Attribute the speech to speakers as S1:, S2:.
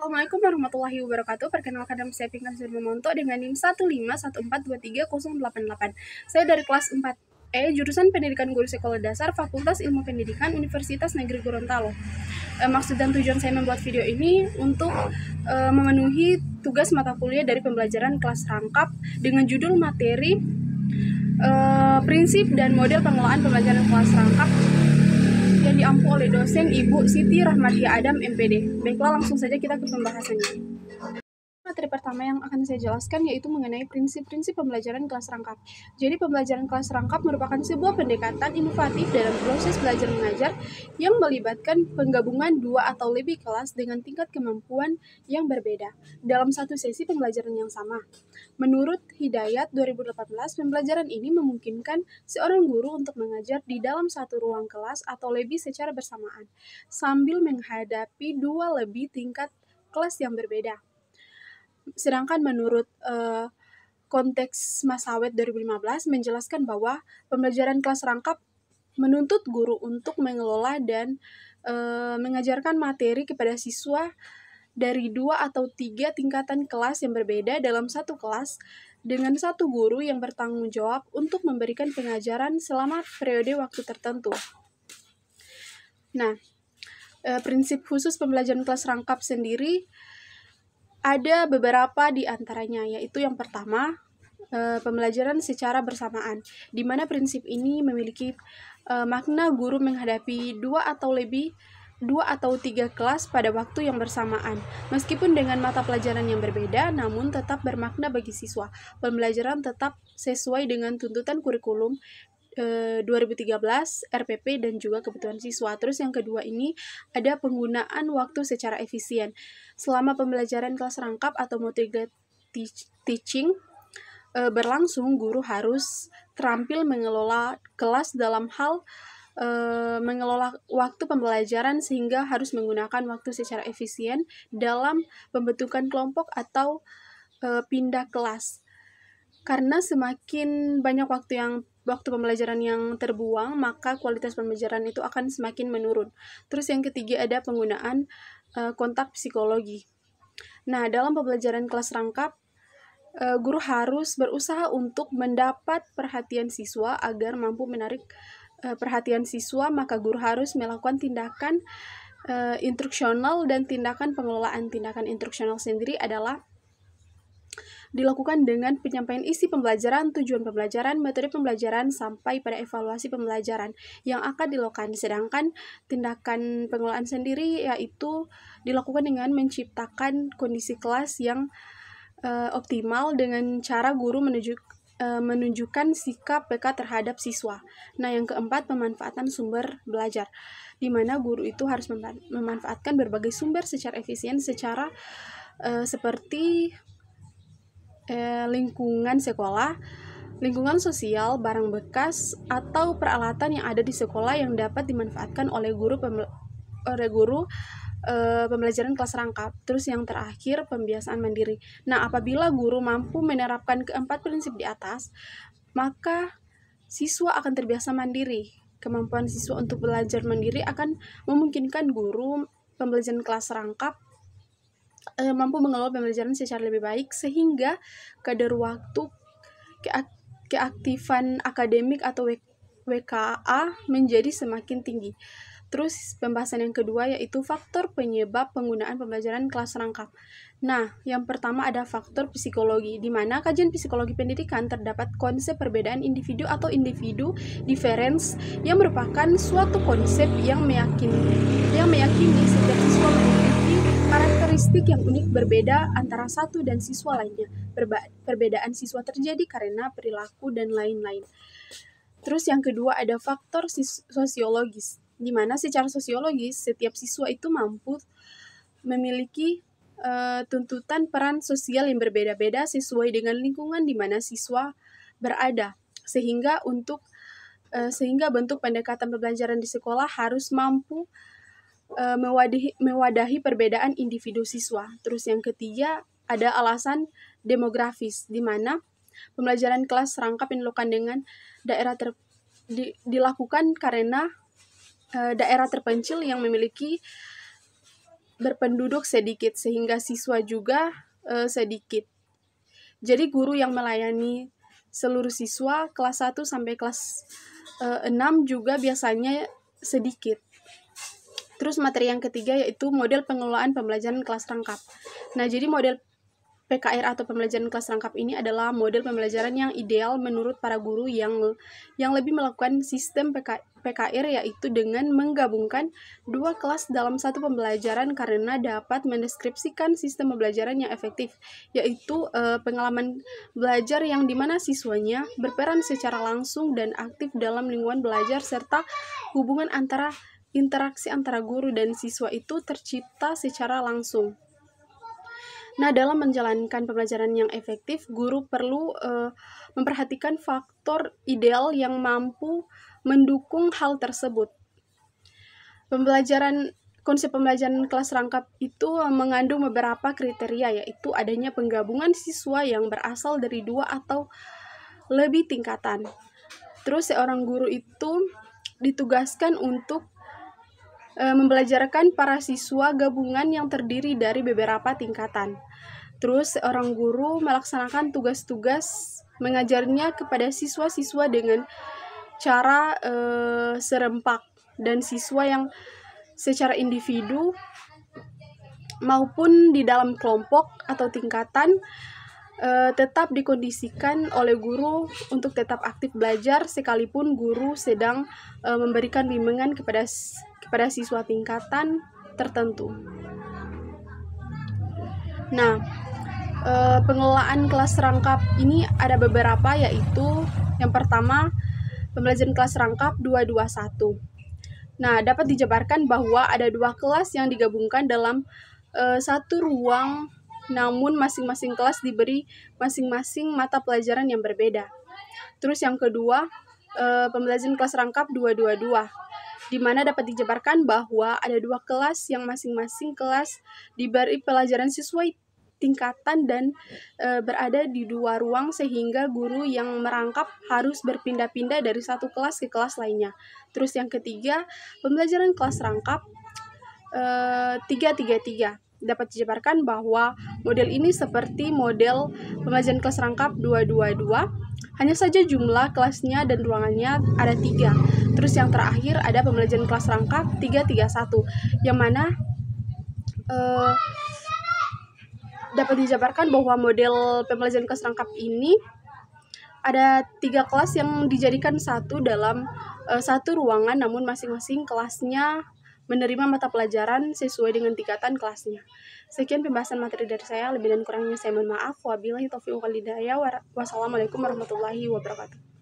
S1: Assalamualaikum warahmatullahi wabarakatuh. Perkenalkan nama saya Pinkan Surmamonto dengan NIM 151423088. Saya dari kelas 4E, jurusan Pendidikan Guru Sekolah Dasar, Fakultas Ilmu Pendidikan, Universitas Negeri Gorontalo. Maksud dan tujuan saya membuat video ini untuk memenuhi tugas mata kuliah dari pembelajaran kelas rangkap dengan judul materi prinsip dan model pengelolaan pembelajaran kelas rangkap yang diampu oleh dosen Ibu Siti Rahmadia Adam, MPD. Baiklah, langsung saja kita ke pembahasannya. Materi pertama yang akan saya jelaskan yaitu mengenai prinsip-prinsip pembelajaran kelas rangkap. Jadi pembelajaran kelas rangkap merupakan sebuah pendekatan inovatif dalam proses belajar mengajar yang melibatkan penggabungan dua atau lebih kelas dengan tingkat kemampuan yang berbeda dalam satu sesi pembelajaran yang sama. Menurut Hidayat 2018, pembelajaran ini memungkinkan seorang guru untuk mengajar di dalam satu ruang kelas atau lebih secara bersamaan, sambil menghadapi dua lebih tingkat kelas yang berbeda. Sedangkan menurut konteks Masawet 2015 menjelaskan bahwa pembelajaran kelas rangkap menuntut guru untuk mengelola dan mengajarkan materi kepada siswa dari 2 atau 3 tingkatan kelas yang berbeda dalam satu kelas dengan satu guru yang bertanggung jawab untuk memberikan pengajaran selama periode waktu tertentu. Nah, prinsip khusus pembelajaran kelas rangkap sendiri ada beberapa di antaranya, yaitu yang pertama, pembelajaran secara bersamaan, di mana prinsip ini memiliki makna guru menghadapi 2 atau 3 kelas pada waktu yang bersamaan. Meskipun dengan mata pelajaran yang berbeda, namun tetap bermakna bagi siswa. Pembelajaran tetap sesuai dengan tuntutan kurikulum 2013, RPP, dan juga kebutuhan siswa. Terus yang kedua ini ada penggunaan waktu secara efisien. Selama pembelajaran kelas rangkap atau multi-grade teaching berlangsung, guru harus terampil mengelola kelas dalam hal mengelola waktu pembelajaran sehingga harus menggunakan waktu secara efisien dalam pembentukan kelompok atau pindah kelas. Karena semakin banyak waktu pembelajaran yang terbuang, maka kualitas pembelajaran itu akan semakin menurun. Terus yang ketiga ada penggunaan kontak psikologi. Nah, dalam pembelajaran kelas rangkap, guru harus berusaha untuk mendapat perhatian siswa. Agar mampu menarik perhatian siswa, maka guru harus melakukan tindakan instruksional dan tindakan pengelolaan. Tindakan instruksional sendiri adalah dilakukan dengan penyampaian isi pembelajaran, tujuan pembelajaran, metode pembelajaran, sampai pada evaluasi pembelajaran yang akan dilakukan. Sedangkan tindakan pengelolaan sendiri yaitu dilakukan dengan menciptakan kondisi kelas yang optimal dengan cara guru menunjukkan sikap peka terhadap siswa. Nah, yang keempat, pemanfaatan sumber belajar, di mana guru itu harus memanfaatkan berbagai sumber secara efisien, seperti lingkungan sekolah, lingkungan sosial, barang bekas, atau peralatan yang ada di sekolah yang dapat dimanfaatkan oleh guru pembelajaran kelas rangkap. Terus yang terakhir, pembiasaan mandiri. Nah, apabila guru mampu menerapkan keempat prinsip di atas, maka siswa akan terbiasa mandiri. Kemampuan siswa untuk belajar mandiri akan memungkinkan guru pembelajaran kelas rangkap mampu mengelola pembelajaran secara lebih baik, sehingga kadar waktu keaktifan akademik atau WKA menjadi semakin tinggi. Terus pembahasan yang kedua yaitu faktor penyebab penggunaan pembelajaran kelas rangkap. Nah, yang pertama ada faktor psikologi, di mana kajian psikologi pendidikan terdapat konsep perbedaan individu atau individu difference yang merupakan suatu konsep yang meyakini setiap siswa memiliki karakteristik yang unik berbeda antara satu dan siswa lainnya. Perbedaan siswa terjadi karena perilaku dan lain-lain. Terus yang kedua ada faktor sosiologis, di mana secara sosiologis setiap siswa itu mampu memiliki tuntutan peran sosial yang berbeda-beda sesuai dengan lingkungan di mana siswa berada, sehingga bentuk pendekatan pembelajaran di sekolah harus mampu mewadahi perbedaan individu siswa. Terus yang ketiga ada alasan demografis, di mana pembelajaran kelas rangkap yang dilakukan dengan dilakukan karena daerah terpencil yang memiliki berpenduduk sedikit sehingga siswa juga sedikit. Jadi guru yang melayani seluruh siswa kelas 1 sampai kelas 6 juga biasanya sedikit. Terus materi yang ketiga yaitu model pengelolaan pembelajaran kelas rangkap. Nah, jadi model PKR atau pembelajaran kelas rangkap ini adalah model pembelajaran yang ideal menurut para guru yang lebih melakukan sistem PKR, yaitu dengan menggabungkan dua kelas dalam satu pembelajaran karena dapat mendeskripsikan sistem pembelajaran yang efektif, yaitu pengalaman belajar yang dimana siswanya berperan secara langsung dan aktif dalam lingkungan belajar serta hubungan interaksi antara guru dan siswa itu tercipta secara langsung. Nah, dalam menjalankan pembelajaran yang efektif, guru perlu memperhatikan faktor ideal yang mampu mendukung hal tersebut. Konsep pembelajaran kelas rangkap itu mengandung beberapa kriteria, yaitu adanya penggabungan siswa yang berasal dari 2 atau lebih tingkatan. Terus seorang guru itu ditugaskan untuk membelajarkan para siswa gabungan yang terdiri dari beberapa tingkatan. Terus seorang guru melaksanakan tugas-tugas mengajarnya kepada siswa-siswa dengan cara serempak, dan siswa yang secara individu maupun di dalam kelompok atau tingkatan tetap dikondisikan oleh guru untuk tetap aktif belajar sekalipun guru sedang memberikan bimbingan kepada siswa tingkatan tertentu. Nah, pengelolaan kelas rangkap ini ada beberapa, yaitu yang pertama pembelajaran kelas rangkap 221. Nah, dapat dijabarkan bahwa ada 2 kelas yang digabungkan dalam satu ruang, namun masing-masing kelas diberi masing-masing mata pelajaran yang berbeda. Terus yang kedua, pembelajaran kelas rangkap 222, di mana dapat dijabarkan bahwa ada 2 kelas yang masing-masing kelas diberi pelajaran sesuai tingkatan dan berada di 2 ruang sehingga guru yang merangkap harus berpindah-pindah dari satu kelas ke kelas lainnya. Terus yang ketiga, pembelajaran kelas rangkap 333. Dapat dijabarkan bahwa model ini seperti model pembelajaran kelas rangkap 222, hanya saja jumlah kelasnya dan ruangannya ada 3. Terus yang terakhir ada pembelajaran kelas rangkap 331, yang mana dapat dijabarkan bahwa model pembelajaran kelas rangkap ini ada 3 kelas yang dijadikan satu dalam satu ruangan, namun masing-masing kelasnya menerima mata pelajaran sesuai dengan tingkatan kelasnya. Sekian pembahasan materi dari saya, lebih dan kurangnya saya mohon maaf. Wabillahi taufiq wal hidayah. Wassalamualaikum warahmatullahi wabarakatuh.